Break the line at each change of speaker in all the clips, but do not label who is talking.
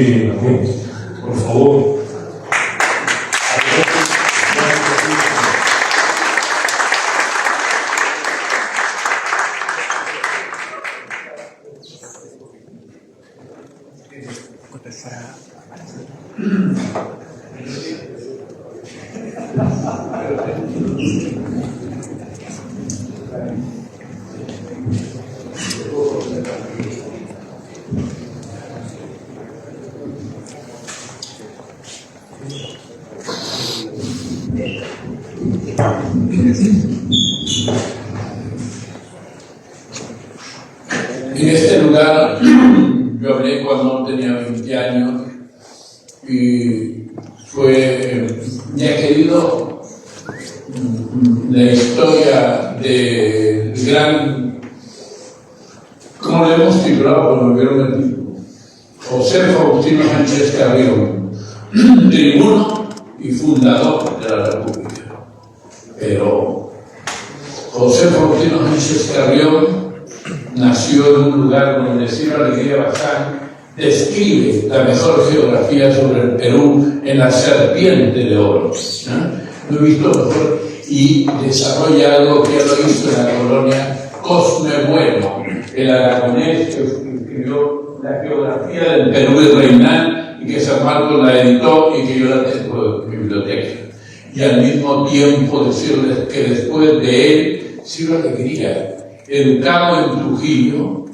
aquí, por favor.
En este lugar yo hablé cuando tenía 20 años y me ha querido la historia del gran, como le hemos titulado cuando vieron el título, José Faustino Sánchez Carrión, tribuno y fundador de la República. Pero José Faustino Sánchez Carrión nació en un lugar donde Ciro Alegría Bazán describe la mejor geografía sobre el Perú en La Serpiente de Oro. Lo he visto mejor y desarrolla algo que ya lo hizo en la colonia Cosme Bueno, el aragonés que escribió la geografía del Perú virreinal y que San Marcos la editó y que yo la tengo en mi biblioteca. Y al mismo tiempo decirles que después de él, Ciro Alegría, educado en Trujillo,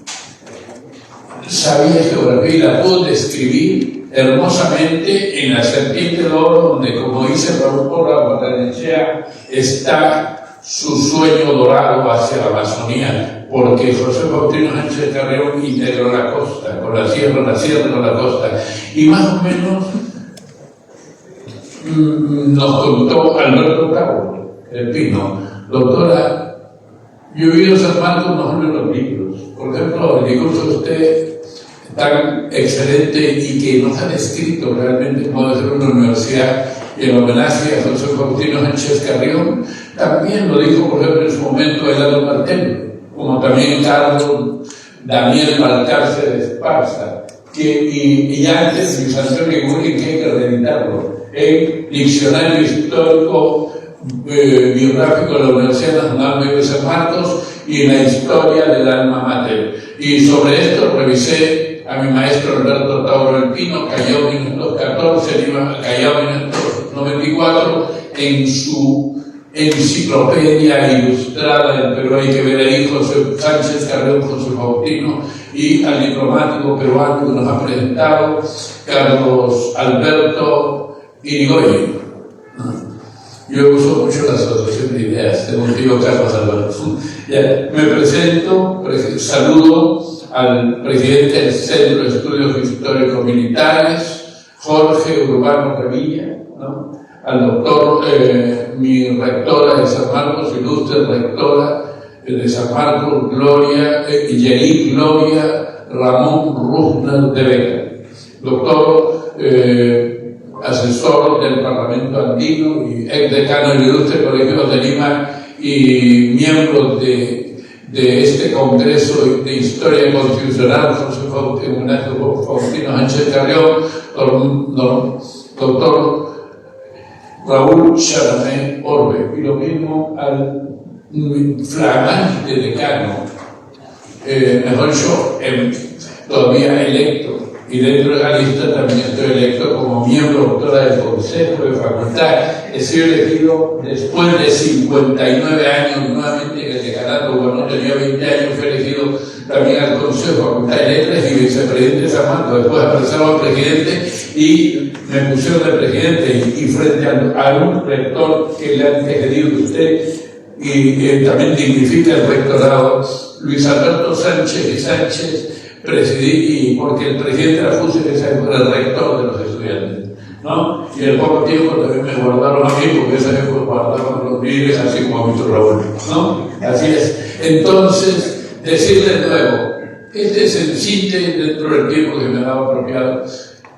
sabía geografía y la pudo describir hermosamente en La Serpiente de Oro, donde, como dice Raúl Porra Barrenechea, está su sueño dorado hacia la Amazonía, porque José Faustino Sánchez Carrión integró la costa, con la sierra con la costa, y más o menos nos contó Alberto Cabo, el Pino, doctora, yo he oído San Marcos no en los libros. Por ejemplo, el discurso de usted tan excelente y que nos ha descrito realmente cómo debe ser una universidad y el homenaje a José Faustino Sánchez Carrión, también lo dijo, por ejemplo, en su momento Helado Martel, como también Carlos Daniel Balcarce de Esparza, y antes Luis Antonio Gurri, que hay que reeditarlo, el Diccionario Histórico Biográfico de la Universidad Nacional Mayor de San Marcos y la historia del alma mater. Y sobre esto revisé a mi maestro Alberto Tauro El Pino, Callao 1914, Callao 1994, en su enciclopedia ilustrada del Perú. Hay que ver ahí José Sánchez Carrión, José Faustino, y al diplomático peruano que nos ha presentado, Carlos Alberto Irigoyen. Yo uso mucho la asociación de ideas, tengo un tío Carlos Alberto. Ya, me presento, saludo al presidente del Centro de Estudios Históricos Militares, Jorge Urbano Revilla, ¿no? Al doctor, mi rectora de San Marcos, ilustre rectora de San Marcos, Yelí Gloria Ramón Ruzner de Vega, doctor, asesor del Parlamento Andino y ex decano del Ilustre Colegio de Lima y miembro de este Congreso de Historia Constitucional, José Faustino Sánchez Carrión, doctor Raúl Charamé Orbe, y lo mismo al flamante decano, mejor yo, todavía electo, y dentro de la lista también estoy electo como miembro doctora del Consejo de Facultad. He sido elegido después de 59 años nuevamente en el decanato. Cuando tenía 20 años fui elegido también al Consejo de Facultad de Letras y vicepresidente de San Marcos. Después apresaron al presidente y me pusieron de presidente, y frente a un rector que le ha antecedido usted y también dignifica el rectorado, Luis Alberto Sánchez y Sánchez, presidí, y porque el presidente de la FUSE es el rector de los estudiantes, ¿no? Y al poco tiempo también me guardaron a mí, porque esa época guardaron los líderes, así como a Víctor Raúl, ¿no? Así es. Entonces, decirles de nuevo, este es el síntese dentro del tiempo que me daba apropiado,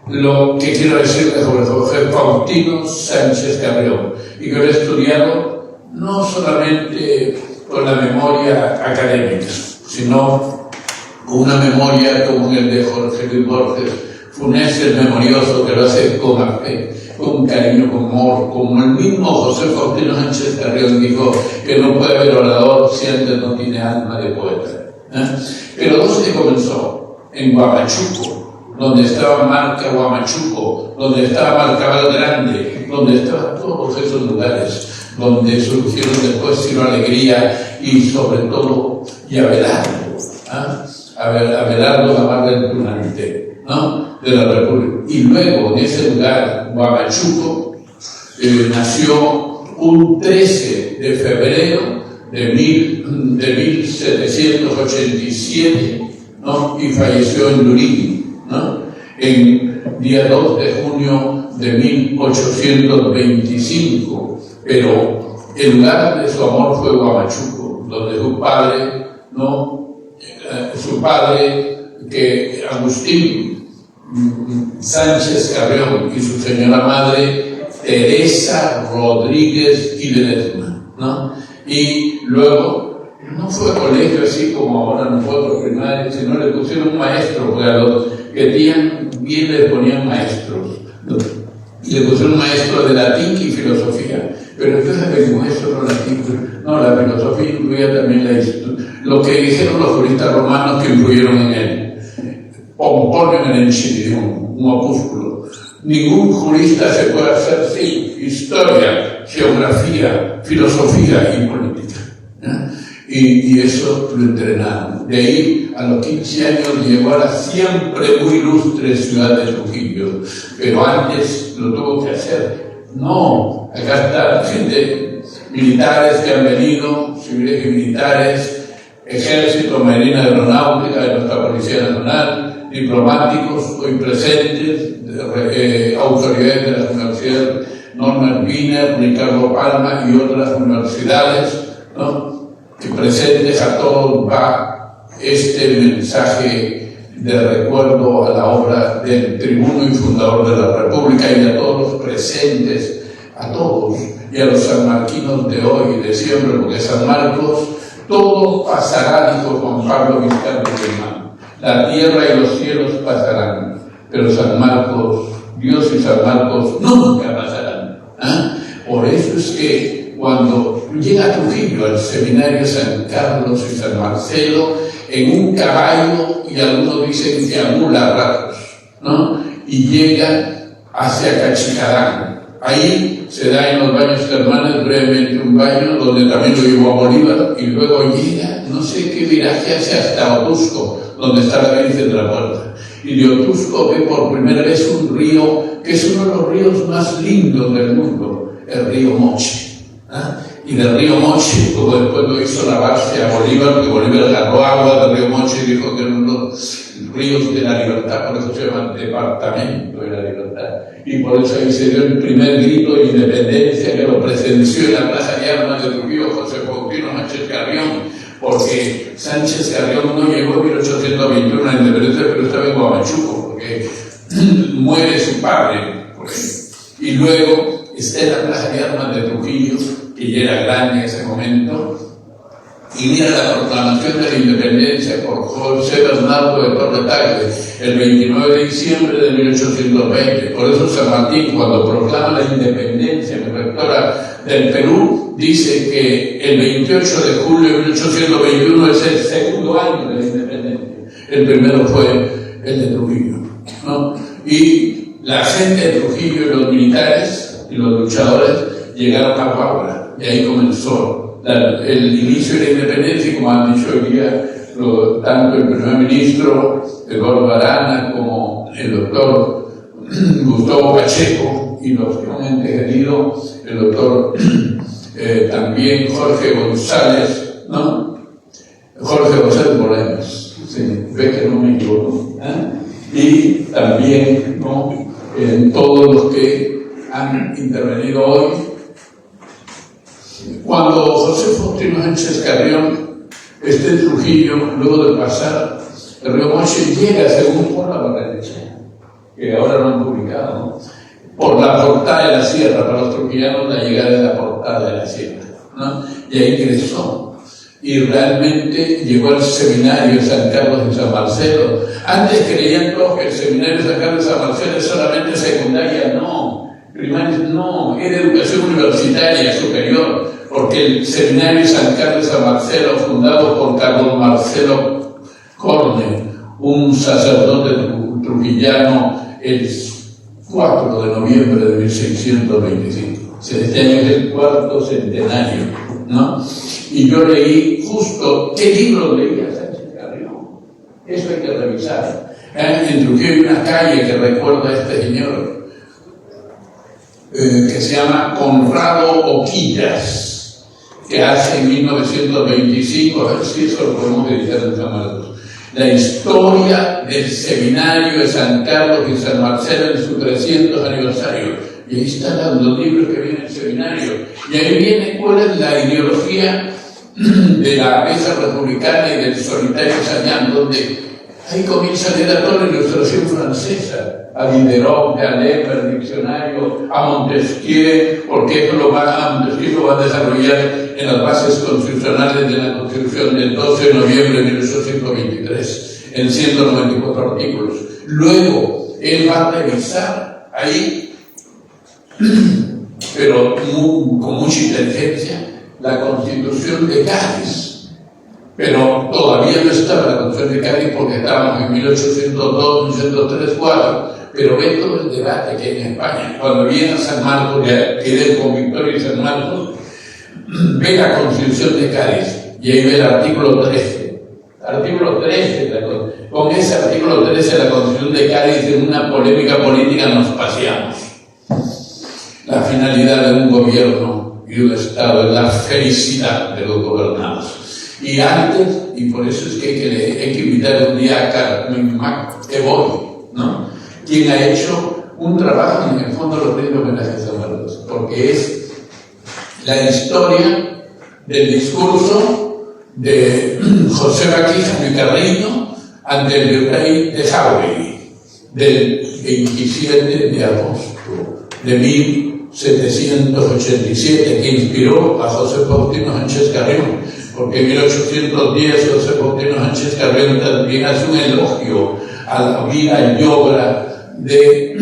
lo que quiero decirles sobre José Faustino Sánchez Carrión, y que lo he estudiado no solamente con la memoria académica, sino con una memoria como el de Jorge Luis Borges, Funes el memorioso, que lo hace con afecto, con cariño, con amor, como el mismo José Faustino Sánchez Carrión dijo que no puede haber orador si antes no tiene alma de poeta. Pero ¿dónde comenzó? En Huamachuco, donde estaba Marca Huamachuco, donde estaba Marcabal Grande, donde estaban todos esos lugares, donde surgieron después Ciro Alegría y sobre todo y Abelardo Gamarra del Tunante, ¿no? De la República. Y luego en ese lugar, Huamachuco, nació un 13 de febrero de 1787, ¿no? Y falleció en Lurín, ¿no? En día 2 de junio de 1825. Pero el lugar de su amor fue Huamachuco, donde su padre, ¿no? Su padre, que Agustín Sánchez Carrión, y su señora madre Teresa Rodríguez y Ledesma, ¿no? Y luego no fue colegio así como ahora nosotros primarios, sino le pusieron un maestro, porque a los que tenían bien les ponían maestros, ¿no? Y le pusieron un maestro de latín y filosofía. Pero entonces el maestro no latín, no, la filosofía incluía también lo que dijeron los juristas romanos que influyeron en él. Pomponio en el Chile, un opúsculo. Ningún jurista se puede hacer sin historia, geografía, filosofía y política. Y eso lo entrenaron. De ahí, a los 15 años, llegó a la siempre muy ilustre ciudad de Trujillo. Pero antes lo tuvo que hacer. No, acá está gente, militares que han venido, civiles y militares, ejército, marina, aeronáutica, de nuestra Policía Nacional, diplomáticos hoy presentes, autoridades de las universidades, Norman Wiener, Ricardo Palma y otras universidades, ¿no? Que presentes a todos va este mensaje de recuerdo a la obra del tribuno y fundador de la República y a todos los presentes, a todos, y a los sanmarquinos de hoy y de siempre, porque San Marcos, todo pasará, dijo Juan Pablo Vizcarra Guzmán. La tierra y los cielos pasarán, pero San Marcos, Dios y San Marcos nunca pasarán. Por eso es que cuando llega a Trujillo, al seminario San Carlos y San Marcelo, en un caballo, y algunos dicen que a mula ratos, ¿no? Y llega hacia Cachicadán. Ahí se da en los baños termales brevemente un baño donde también lo llevó a Bolívar, y luego llega, no sé qué viraje hace hasta Otusco, donde está la Virgen de la Puerta. Y de Otusco ve por primera vez un río que es uno de los ríos más lindos del mundo, el río Moche. Y del río Moche, como después lo hizo lavarse a Bolívar, que Bolívar agarró agua del río Moche y dijo que eran los ríos de la libertad, por eso se llama Departamento de la Libertad. Y por eso ahí se dio el primer grito de independencia que lo presenció en la Plaza de Armas de Trujillo José Faustino Sánchez Carrión, porque Sánchez Carrión no llegó en 1821 a la independencia, pero estaba en Huamachuco, porque muere su padre. Y luego está en la Plaza de Armas de Trujillo, que ya era grande en ese momento, y mira la proclamación de la independencia por José Bernardo de Torre Tagle, el 29 de diciembre de 1820. Por eso San Martín, cuando proclama la independencia, mi rectora del Perú, dice que el 28 de julio de 1821 es el segundo año de la independencia. El primero fue el de Trujillo, ¿no? Y la gente de Trujillo y los militares y los luchadores llegaron a Guaguara, y ahí comenzó el inicio de la independencia, y como han dicho hoy día tanto el primer ministro Eduardo Arana como el doctor Gustavo Pacheco y los que han entendido el doctor también Jorge González, ¿no? Jorge González Morales, sí, ve que no me equivoco, y también, ¿no? Todos los que han intervenido hoy. Cuando José Faustino Sánchez Carrión esté en Trujillo, luego de pasar el río Moche, llega, según por la Barranquilla, que ahora lo han publicado, ¿no? Por la portada de la sierra, para los trujillanos la llegada de la portada de la sierra, ¿no? Y ahí ingresó y realmente llegó al seminario San Carlos de San Marcelo. Antes creían todos que el seminario San Carlos de San Marcelo es solamente secundaria, no, primaria no, era educación universitaria superior, porque el seminario San Carlos de San Marcelo, fundado por Carlos Marcelo Corne, un sacerdote trujillano, el 4 de noviembre de 1625. Este año es el cuarto centenario, ¿no? Y yo leí justo qué libro leía Sánchez Carrión. Eso hay que revisar. En Trujillo hay una calle que recuerda a este señor que se llama Conrado Oquillas, que hace en 1925, a ver si eso lo podemos editar en San Marcos, la historia del seminario de San Carlos y San Marcelo en su 300 aniversario. Y ahí están los libros que vienen del seminario. Y ahí viene cuál es la ideología de la mesa republicana y del solitario Sañán, donde ahí comienza a leer toda la ilustración francesa, a Diderot, a Lepper, el diccionario, a Montesquieu, porque eso Montesquieu lo va a desarrollar en las bases constitucionales de la Constitución del 12 de noviembre de 1823, en 194 artículos. Luego, él va a revisar ahí, pero con mucha inteligencia, la Constitución de Cádiz. Pero todavía no estaba la Constitución de Cádiz porque estábamos en 1802, 1803, 4. Pero ve todo el debate que hay en España. Cuando viene a San Marcos, que quedé con Victoria y San Marcos, ve la Constitución de Cádiz y ahí ve el artículo 13. Artículo 13, con ese artículo 13 de la Constitución de Cádiz, en una polémica política nos paseamos. La finalidad de un gobierno y un Estado es la felicidad de los gobernados. Y antes, y por eso es que hay que invitar un día a Carmen McEvoy, ¿no? Quien ha hecho un trabajo, y en el fondo lo rindo homenaje a San Marcos, porque es la historia del discurso de José Baquija Carrillo ante el virrey de Jauregui, del 27 de agosto de 1787, que inspiró a José Faustino Sánchez Carrión, porque en 1810 José Faustino Sánchez Carrión también hace un elogio a la vida y obra de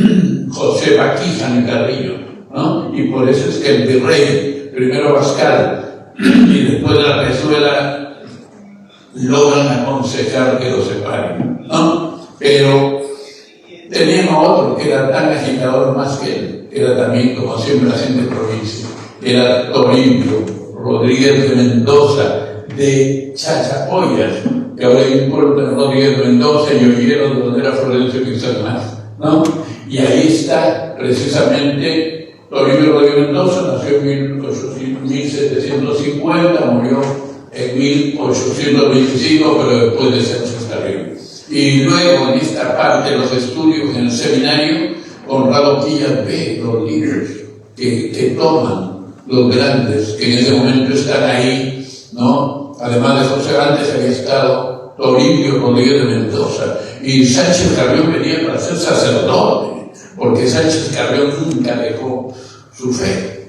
José Baquija Carrillo, ¿no? Y por eso es que el virrey, primero Abascal y después de la Pezuela, logran aconsejar que lo separen, ¿no? Pero tenían a otro que era tan agitador más que él, que era también, como siempre, la gente de provincia, era Toribio Rodríguez de Mendoza, de Chachapoyas, que ahora hay un pueblo de Rodríguez de Mendoza y Ollero, de donde era Florencio Quintana, ¿no? Y ahí está precisamente Toribio Rodríguez Mendoza, nació en 1750, murió en 1825, pero después de Sánchez Carrión. Y luego, en esta parte de los estudios en el seminario, Conrado Quillas ve los libros que toman los grandes, que en ese momento están ahí, ¿no? Además de José, antes había estado Toribio Rodríguez de Mendoza, y Sánchez Carrión venía para ser sacerdote, porque Sánchez Carrión nunca dejó su fe,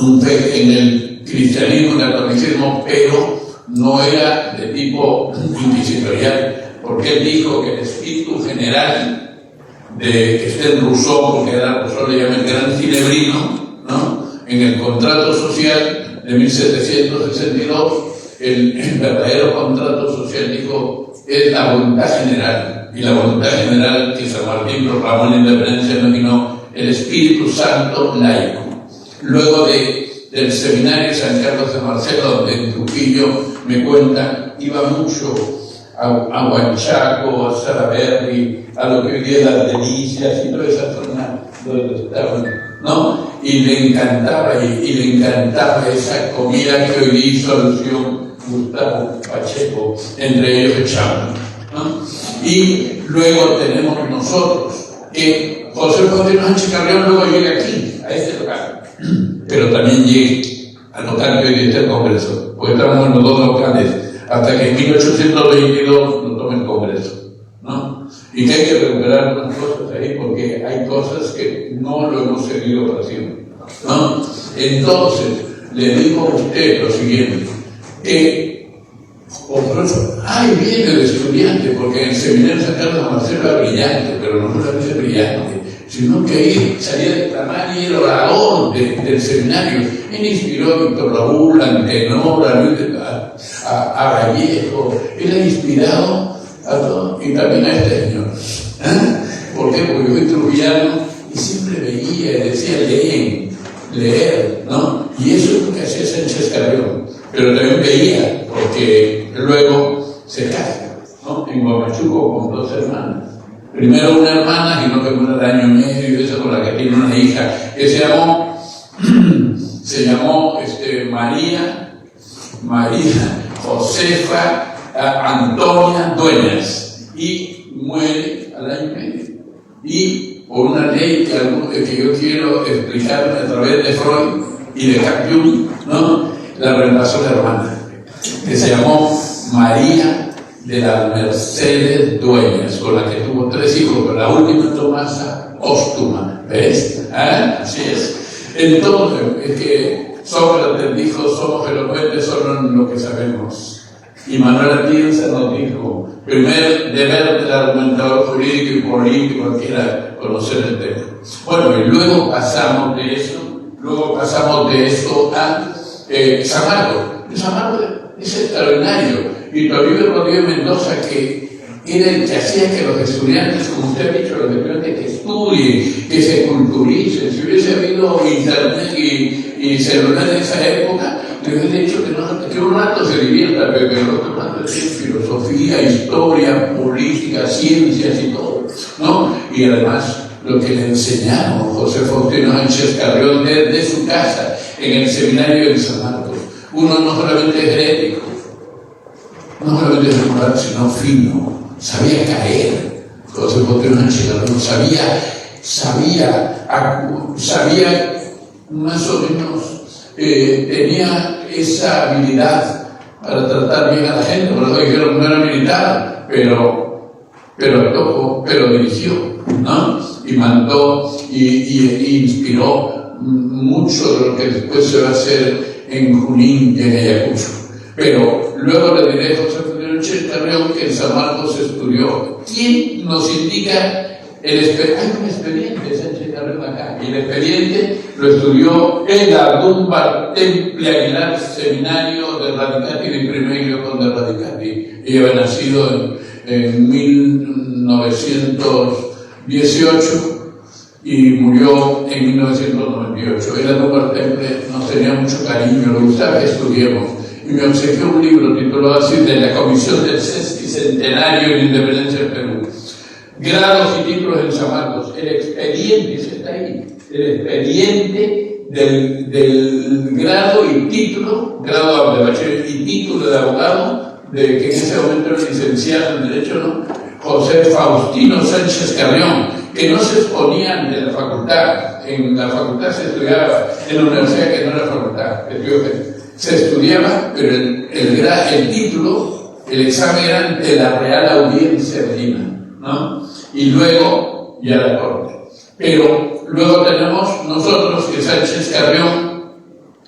un fe en el cristianismo, en el catolicismo, pero no era de tipo inquisitorial, porque él dijo que el espíritu general de que esté en Rousseau, porque era Rousseau, le llaman el gran cinebrino, ¿no? En el contrato social de 1762, el verdadero contrato social, dijo, es la voluntad general, y la voluntad general que San Martín proclamó en la independencia denominó el Espíritu Santo laico. Luego del seminario San Carlos de Marcelo, donde en Trujillo, me cuentan, iba mucho a Huanchaco, a Salaberry, a lo que hoy día las Delicias y toda esa zona donde estaban, ¿no? Y le encantaba esa comida que hoy hizo alusión Gustavo Pacheco, entre ellos el Chamo, ¿no? Y luego tenemos nosotros, que José Faustino Sánchez Carrión luego llega aquí, a este local, pero también llegué al local que hoy está el Congreso, porque estamos en los dos locales, hasta que en 1822 lo toma el Congreso, ¿no? Y que hay que recuperar unas cosas ahí, porque hay cosas que no lo hemos seguido para siempre, ¿no? Entonces, le digo a usted lo siguiente, que otros, ay, viene el estudiante, porque en el seminario San Carlos de Marcelo era brillante, pero no solamente brillante, sino que ahí salía de clamar y era orador del seminario. Él inspiró a Víctor Raúl, a Antenor, a Vallejo, él ha inspirado a todo, y también a este señor. ¿Por qué? Porque yo soy trujillano y siempre veía y decía leer, ¿no? Y eso es lo que hacía Sánchez Carrión, pero también veía, porque luego se casa, ¿no? En Huamachuco con 2 hermanas. Primero una hermana que no que muere al año y medio, esa con la que tiene una hija, que se llamó María Josefa Antonia Dueñas, y muere al año y medio. Y por una ley que yo quiero explicar a través de Freud y de Jung, ¿no? La reemplazó la hermana, que se llamó María de las Mercedes Dueñas, con la que tuvo 3 hijos, pero la última Tomasa póstuma, ¿ves? Así es. Entonces, es que Sócrates dijo, somos elocuentes solo en lo que sabemos. Y Manuel Atienza nos dijo, primer deber del argumentador jurídico y político que era conocer el tema. Bueno, y luego pasamos de eso a San Marcos. San Marcos es extraordinario. Y Toribio Rodríguez Mendoza, que era el que hacía que los estudiantes, como usted ha dicho, los estudiantes que estudien, que se culturicen. Si hubiese habido internet y celular en esa época, le hubiese dicho que un rato se divierta, pero que el otro rato es filosofía, historia, política, ciencias y todo, ¿no? Y además, lo que le enseñaron José Faustino Sánchez Carrión desde su casa, en el seminario de San Marcos. Uno no solamente es herético, no solamente es moral, sino fino, sabía caer. José Faustino Sánchez Carrión sabía más o menos, tenía esa habilidad para tratar bien a la gente. Por eso dijeron, no era militar, pero dirigió, ¿no? Y mandó y inspiró mucho de lo que después se va a hacer en Junín y en Ayacucho. Pero luego le diré a José Faustino Sánchez Carrión que en San Marcos estudió. ¿Quién nos indica el expediente? Hay un expediente de Sánchez Carrión acá, y el expediente lo estudió en la Dumbar Temple Aguilar, seminario de Radicati de Primelio con de Radicati. Ella había nacido en 1918 y murió en 1998. Era Dumbar Temple, nos tenía mucho cariño, le gustaba que estudiemos. Y me obsequió un libro titulado así, de la Comisión del Sesquicentenario de la Independencia del Perú. Grados y títulos en San Marcos. El expediente, está ahí, el expediente del grado y título, grado de bachiller y título de abogado, de que en ese momento era licenciado en Derecho, ¿no? José Faustino Sánchez Carrión, que no se exponía ante la facultad. En la facultad se estudiaba, en la universidad que no era facultad, se estudiaba, pero el título, el examen era ante la Real Audiencia de Lima, ¿no? Y luego ya la corte. Pero luego tenemos nosotros que Sánchez Carrión,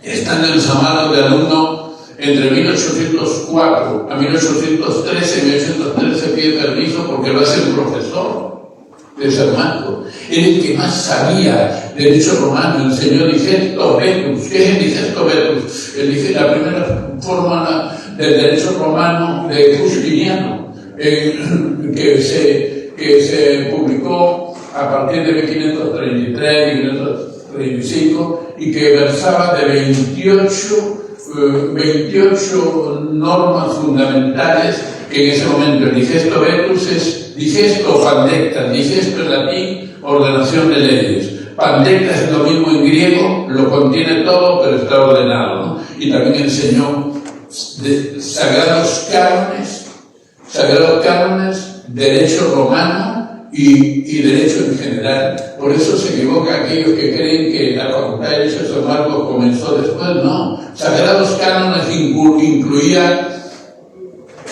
estando en San Marcos de alumno entre 1804 a 1813, 1813 pide permiso porque lo hace el profesor de San Marcos. Era el que más sabía derecho romano, enseñó digesto vetus. ¿Qué es el digesto vetus? La primera fórmula del derecho romano de Justiniano, que se publicó a partir de 1533 y 1535 y que versaba de 28 normas fundamentales, que en ese momento el digesto vetus es digesto pandecta, digesto en latín, ordenación de leyes. Pandecta es lo mismo en griego, lo contiene todo, pero está ordenado, ¿no? Y también enseñó sagrados cánones, derecho romano y derecho en general. Por eso se equivoca aquellos que creen que la Facultad de Derecho de San Marcos comenzó después. No, sagrados cánones incluía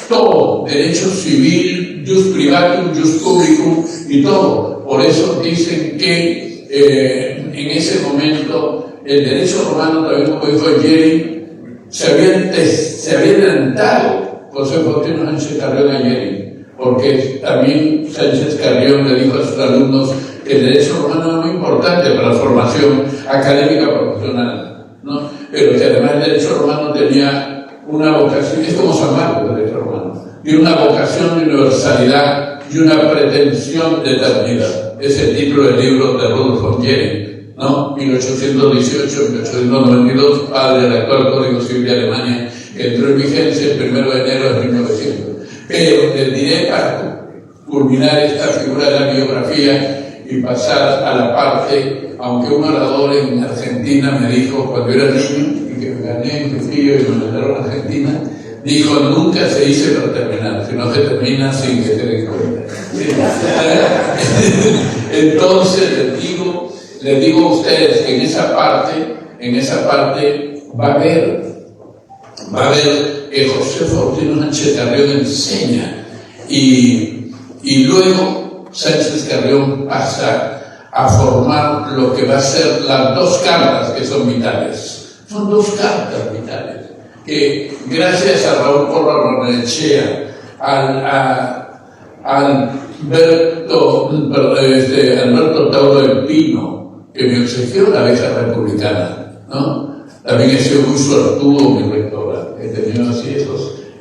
todo, derecho civil, jus privatum, jus publicum y todo. Por eso dicen que en ese momento el derecho romano, también como dijo Jerry, se había adelantado José Faustino Sánchez Carrión ayer, porque también Sánchez Carrión le dijo a sus alumnos que el derecho romano es muy importante para la formación académica profesional, ¿no? Pero que además el derecho romano tenía una vocación, es como San Marcos el derecho romano, y una vocación de universalidad y una pretensión de eternidad. Es el título del libro de Rudolf von Jering, ¿no? 1818-1892, padre del actual Código Civil de Alemania, que entró en vigencia el 1 de enero de 1900. Pero les diré, para culminar esta figura de la biografía y pasar a la parte, aunque un orador en Argentina me dijo cuando era niño y que me gané en Trujillo y me mandaron a Argentina, dijo: nunca se dice para terminar, sino se termina sin que se den cuenta. Entonces les digo a ustedes que en esa parte va a haber que José Faustino Sánchez Carrión enseña y luego Sánchez Carrión pasa a formar lo que va a ser las dos cartas que son vitales. Son dos cartas vitales que, gracias a Raúl Porras Barrenechea, Alberto Tauro del Pino, que me obsequió la beca republicana, ¿no? También he sido muy suertudo mi rectora, he tenido así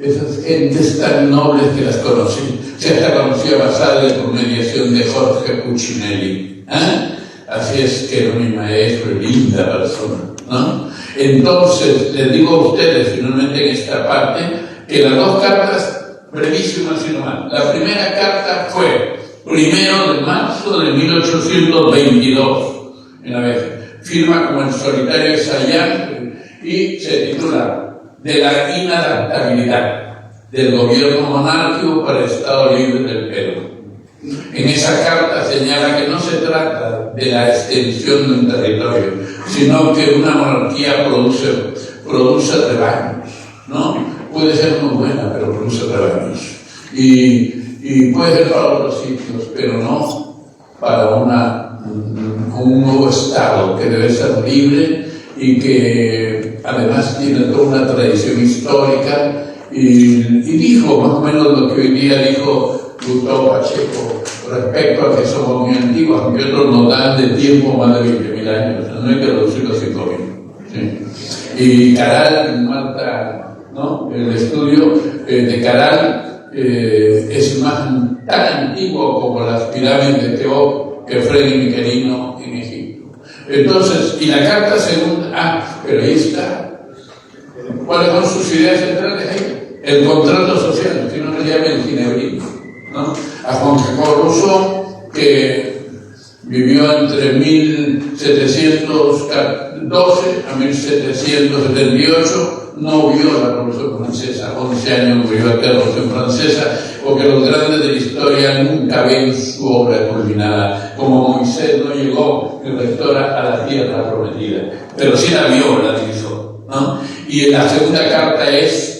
esas gentes tan nobles que las conocí. Se hasta conocí a Basada por mediación de Jorge Puccinelli, así es que era mi maestro y linda persona, ¿no? Entonces, les digo a ustedes finalmente en esta parte que las dos cartas, brevísimas y nomás. La primera carta fue 1 de marzo de 1822, en la vez, firma como el solitario ensayante y se titula De la inadaptabilidad del gobierno monárquico para el Estado Libre del Perú. En esa carta señala que no se trata de la extensión de un territorio, sino que una monarquía produce rebaños, ¿no? Puede ser muy buena, pero produce rebaños. Y puede ser para otros sitios, pero no para un nuevo Estado que debe ser libre y que además tiene toda una tradición histórica. Y dijo más o menos lo que hoy día dijo Gustavo Pacheco respecto a que somos muy antiguos, aunque otros nos dan de tiempo más de 20.000 años, no hay que reducirlo a 5.000. ¿Sí? Y Caral, Marta, ¿no? El estudio de Caral es tan antiguo como las pirámides de Keops, Kefren y Miquelino en Egipto. Entonces, y la carta segunda, pero ahí está. ¿Cuáles son sus ideas centrales ahí? El contrato social, que uno le llama el ginebrino, ¿no? A Juan Jacobo Rousseau, que vivió entre 1712 a 1778, no vio la Revolución Francesa, 11 años vivió aquí la Revolución Francesa, porque los grandes de la historia nunca ven su obra culminada, como Moisés no llegó, el rector, a la tierra prometida, pero sí la vio, la hizo, ¿no? Y la segunda carta es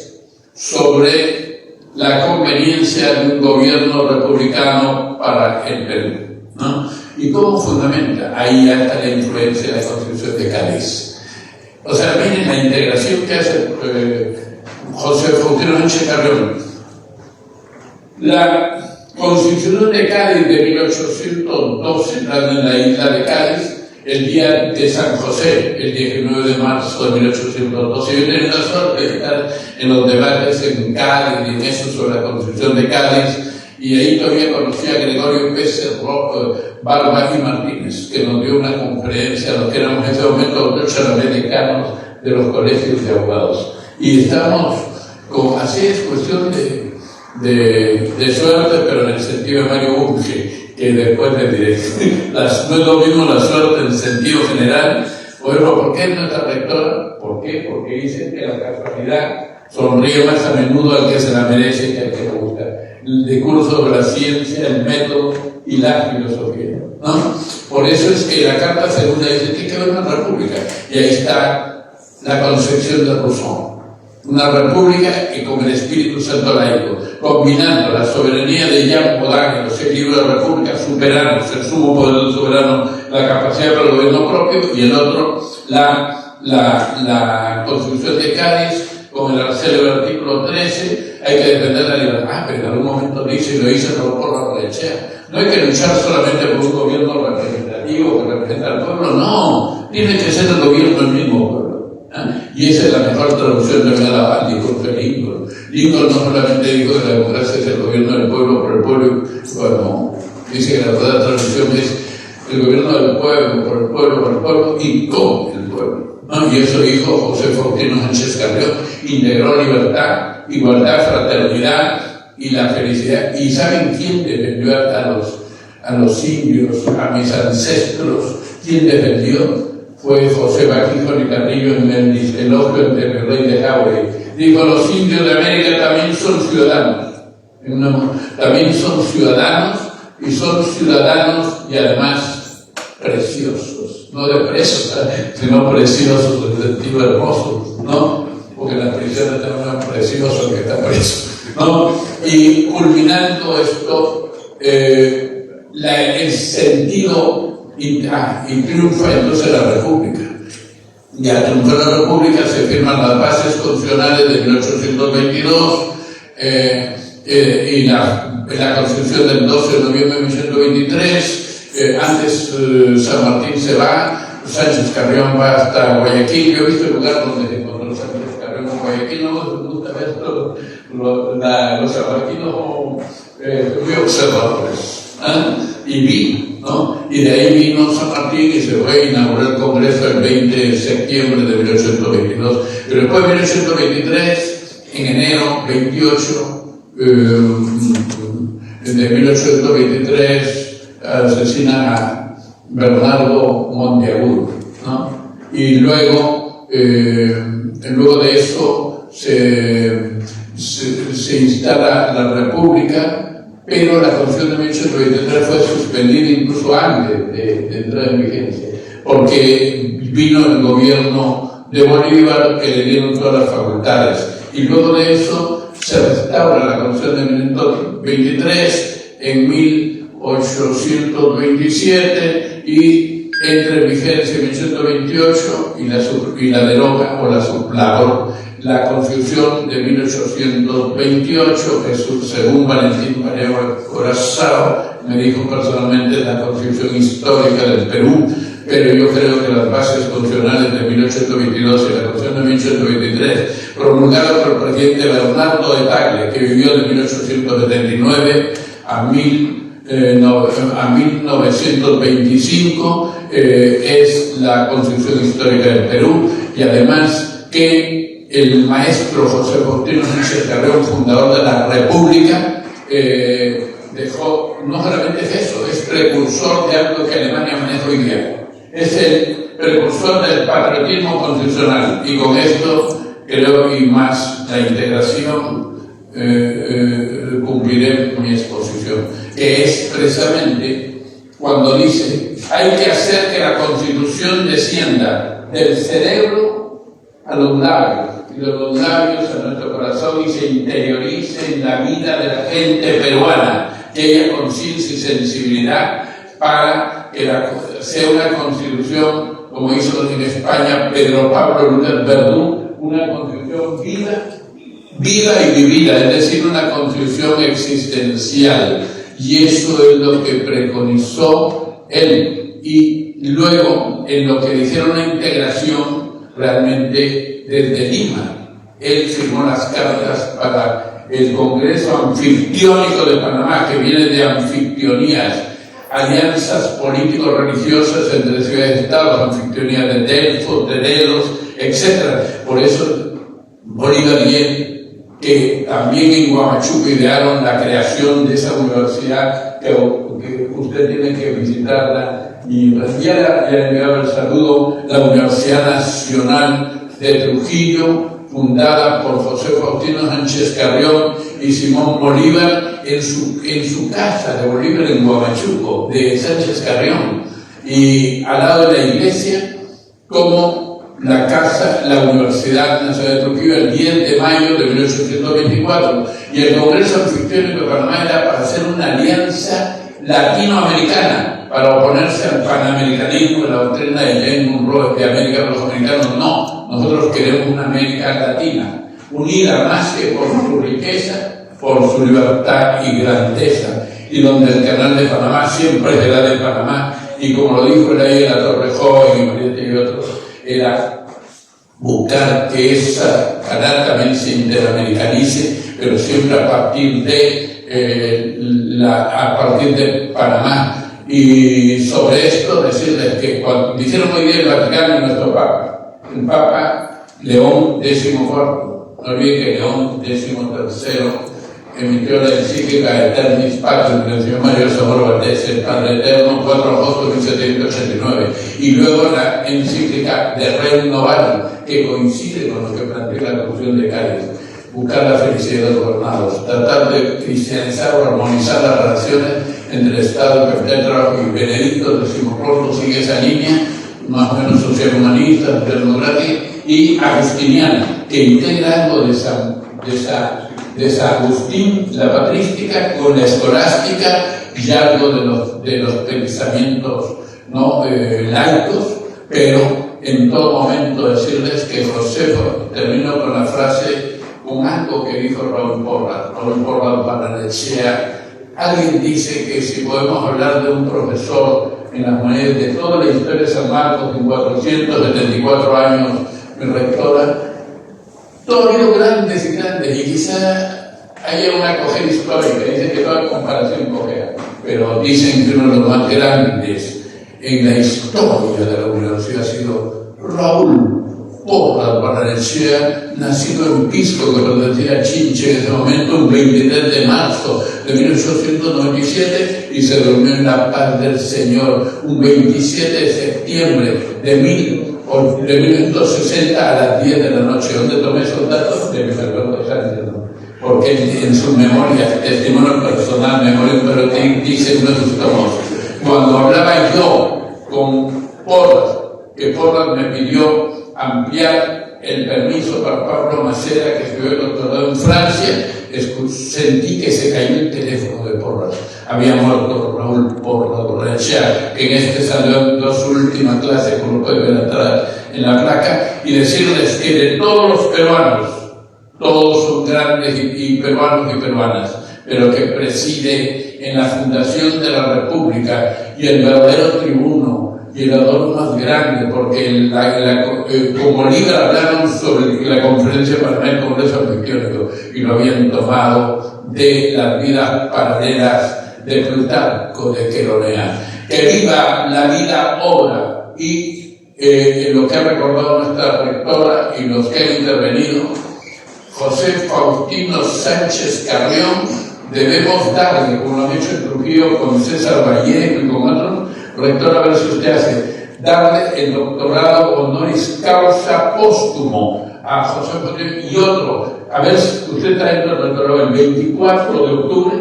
sobre la conveniencia de un gobierno republicano para el Perú, ¿no? ¿Y cómo fundamenta? Ahí ya está la influencia de la Constitución de Cádiz. O sea, miren la integración que hace José Faustino Sánchez Carrión. La Constitución de Cádiz de 1812, en la isla de Cádiz, el día de San José, el 19 de marzo de 1812. Yo tenía la suerte de estar en los debates en Cádiz y en eso sobre la Constitución de Cádiz, y ahí todavía conocí a Gregorio Pérez Barba y Martínez, que nos dio una conferencia a los que éramos en ese momento los americanos de los colegios de abogados. Y estamos así es cuestión de suerte, pero en el sentido de Mario Bunge, que después le diré. No es lo mismo la suerte en sentido general. Bueno, ¿por qué nuestra rectora? ¿Por qué? Porque dice que la casualidad sonríe más a menudo al que se la merece que al que le gusta. El discurso sobre la ciencia, el método y la filosofía, ¿no? Por eso es que la Carta Segunda dice que tiene que haber una república. Y ahí está la concepción de Rousseau. Una república que con el Espíritu Santo laico, combinando la soberanía de Jean Bodin en los 6 libros de la República, superando el sumo poder del soberano, la capacidad para el gobierno propio, y el otro, la Constitución de Cádiz, con el célebre artículo 13, hay que defender la libertad, pero en algún momento dice, y lo dice por la Barnechea, no hay que luchar solamente por un gobierno representativo que representa al pueblo, no, tiene que ser el gobierno del mismo pueblo. Y esa es la mejor traducción de Gandhi con Lincoln. Lincoln no solamente dijo que la democracia es el gobierno del pueblo por el pueblo, bueno, dice que la verdadera traducción es el gobierno del pueblo, por el pueblo y con el pueblo. ¿No? Y eso dijo José Faustino Sánchez Carrión, integró libertad, igualdad, fraternidad y la felicidad. ¿Y saben quién defendió a los indios, a mis ancestros? ¿Quién defendió? Fue José Baquijo y Carrillo en el elogio ante el rey de Jauregui. Dijo, los indios de América también son ciudadanos. También son ciudadanos y son ciudadanos y además preciosos. No de presos, sino preciosos en el sentido hermoso, ¿no? Porque en las prisiones tenemos un precioso que está preso, ¿no? Y culminando esto, el sentido y triunfa entonces la República. Y al triunfar la República se firman las bases constitucionales de 1822 y la Constitución del 12 de noviembre de 1823. Antes San Martín se va, Sánchez Carrión va hasta Guayaquil. Yo he visto el lugar donde se encontró Sánchez Carrión en Guayaquil. No me gusta ver los sanmartinos muy observadores. Y vi, ¿no? Y de ahí vino San Martín y se fue a inaugurar el Congreso el 20 de septiembre de 1822. Pero después de 1823, en enero 28 de 1823, asesinan a Bernardo Monteagudo, ¿no? Y luego de eso se instala la República, pero la Constitución de 1823 fue suspendida incluso antes de entrar en vigencia, porque vino el gobierno de Bolívar que le dieron todas las facultades. Y luego de eso se restaura la Constitución de 1823 en 1827 y entra en vigencia en 1828 y la deroga o la sublabor la Constitución de 1828, que según Valentín Paniagua Corazao me dijo personalmente la Constitución histórica del Perú, pero yo creo que las bases constitucionales de 1822 y la Constitución de 1823, promulgada por el presidente Bernardo de Tagle, que vivió de 1879 a 1925, es la Constitución histórica del Perú, y además que el maestro José Faustino Sánchez Carrión, fundador de la República, dejó, no solamente es eso, es precursor de algo que Alemania maneja hoy día. Es el precursor del patriotismo constitucional. Y con esto, creo, y más la integración, cumpliré mi exposición, que es precisamente cuando dice, hay que hacer que la Constitución descienda del cerebro a los labios, y de los labios a nuestro corazón, y se interiorice en la vida de la gente peruana, que haya conciencia y sensibilidad para que sea una constitución, como hizo en España Pedro Pablo López Verdún, una constitución viva y vivida, es decir, una constitución existencial. Y eso es lo que preconizó él. Y luego, en lo que dijeron una integración realmente desde Lima, él firmó las cartas para el Congreso Anfictiónico de Panamá, que viene de anfictionías, alianzas político-religiosas entre ciudades-estados, anfictionías de Delfos, de Delos, etc. Por eso Bolívar y él, que también en Huamachuco idearon la creación de esa universidad, que usted tiene que visitarla, y ya le enviaba el saludo, la Universidad Nacional de Trujillo, fundada por José Faustino Sánchez Carrión y Simón Bolívar en su casa de Bolívar en Huamachuco, de Sánchez Carrión, y al lado de la iglesia, como la Universidad Nacional de Trujillo, el 10 de mayo de 1824, y el Congreso Anfictiónico de Panamá era para hacer una alianza latinoamericana, para oponerse al panamericanismo, la doctrina de James Monroe de América para los americanos. No, nosotros queremos una América latina, unida más que por su riqueza, por su libertad y grandeza, y donde el canal de Panamá siempre será de Panamá, y como lo dijo ahí en la Torrejón y Mariette y otros, era buscar que ese canal también se interamericanice, pero siempre a partir de Panamá. Y sobre esto decirles que cuando hicieron hoy día el Vaticano y nuestro Papa, el Papa León XIV, no olviden que León XIII emitió la encíclica Eternis Patrum del Señor Mayor Socorro Valdés, el Padre Eterno, 4 de agosto de 1789, y luego la encíclica de Rerum Novarum, que coincide con lo que plantea la Constitución de Cádiz: buscar la felicidad de los gobernados, tratar de cristianizar o armonizar las relaciones entre el Estado, capital de trabajo, y Benedicto XVI sigue esa línea, más o menos social humanista, democrática y agustiniana, que integra algo de San Agustín, la patrística, con la escolástica y algo de los pensamientos laicos, pero en todo momento decirles que Josefo, termino con la frase, algo que dijo Raúl Porras para Lechea. Alguien dice que si podemos hablar de un profesor en las monedas de toda la historia de San Marcos en 474 años, mi rectora, todos ha habido grandes y grandes, y quizá haya una cojera histórica, dicen que toda comparación cojera, pero dicen que uno de los más grandes en la historia de la universidad ha sido Raúl Porras Barrenechea, nacido en Pisco, que lo decía Chinche en ese momento, un 23 de marzo de 1897, y se durmió en la paz del Señor un 27 de septiembre de 1960 a las 10 de la noche. ¿Dónde tomé esos datos? De Luis Alberto Sánchez, ¿no? Porque en sus memorias, testimonio personal, memoria, pero dice uno de sus tomos, cuando hablaba yo con Porras, que Porras me pidió ampliar el permiso para Pablo Macera, que estudió el doctorado en Francia, sentí que se cayó el teléfono de Porras. Había muerto Raúl Porras Barrenechea, que en salió en su última clase, como lo pueden ver atrás en la placa, y decirles que de todos los peruanos, todos son grandes y peruanos y peruanas, pero que preside en la fundación de la República y el verdadero tribuno y el adorno más grande, porque como líder hablaron sobre la conferencia para el Congreso Arquitectónico y lo habían tomado de las vidas paralelas de Plutarco de Queronea. Que viva la vida obra y lo que ha recordado nuestra rectora y los que han intervenido, José Faustino Sánchez Carrión, debemos darle, como lo han hecho en Trujillo con César Vallejo y con otros, rector, a ver si usted hace, darle el doctorado honoris causa póstumo a José Faustino y otro, a ver si usted trae el doctorado el 24 de octubre,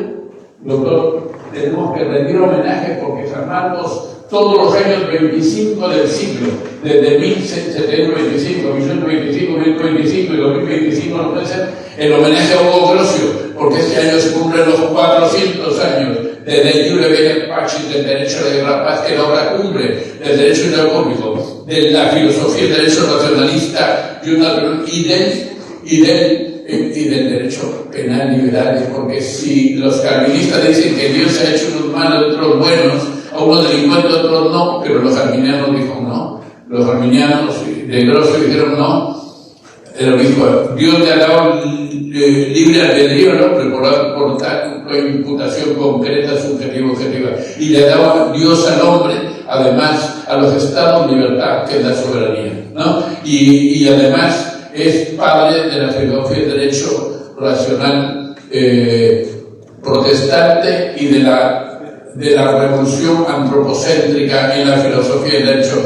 doctor, tenemos que rendir homenaje porque San Marcos todos los años 25 del siglo, desde 1725, 1825, 1825 y 2025 no puede ser el homenaje a Hugo Grocio, porque este año se cumplen los 400 años desde el Iure Bene Pacis, del derecho de la paz, que es la obra cumbre del derecho neopúblico, de la filosofía del derecho racionalista y del derecho penal liberal, porque si los calvinistas dicen que Dios ha hecho unos malos y otros buenos, a unos delincuentes, a otros no, pero los arminianos dijeron no. Los arminianos de Grosso dijeron no. Él dijo, Dios le ha dado libre albedrío al hombre por tal imputación concreta, subjetiva, objetiva. Y le ha dado Dios al hombre, además, a los estados libertad, que es la soberanía, ¿no? Y además es padre de la filosofía del derecho racional protestante y de la revolución antropocéntrica en la filosofía del derecho.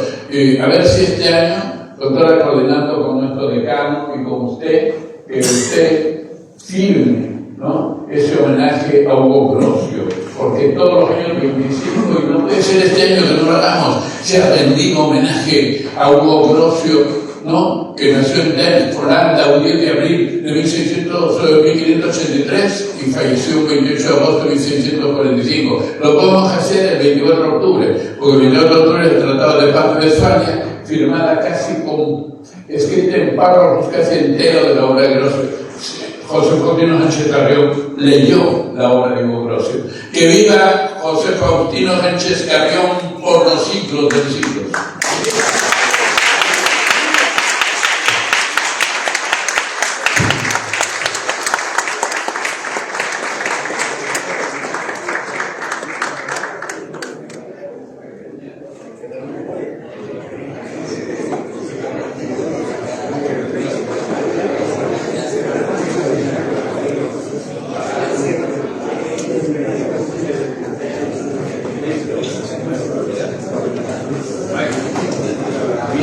A ver si este año, doctora, coordinando con nuestro decano y con usted, que usted firme, ¿no?, ese homenaje a Hugo Grocio, porque todos los años 25, y no puede ser este año que no lo hagamos, se ha rendido homenaje a Hugo Grocio, ¿no?, que nació en Delft, Holanda, un 10 de abril de 1583 y falleció el 28 de agosto de 1645. Lo podemos hacer el 24 de octubre, porque el 24 de octubre es el Tratado de Paz de Westfalia, firmada casi con es que en párrafos casi entero de la obra de Grosio. José Faustino Sánchez Carrión leyó la obra de Hugo Grosio. Que viva José Faustino Sánchez Carrión por los siglos del siglo.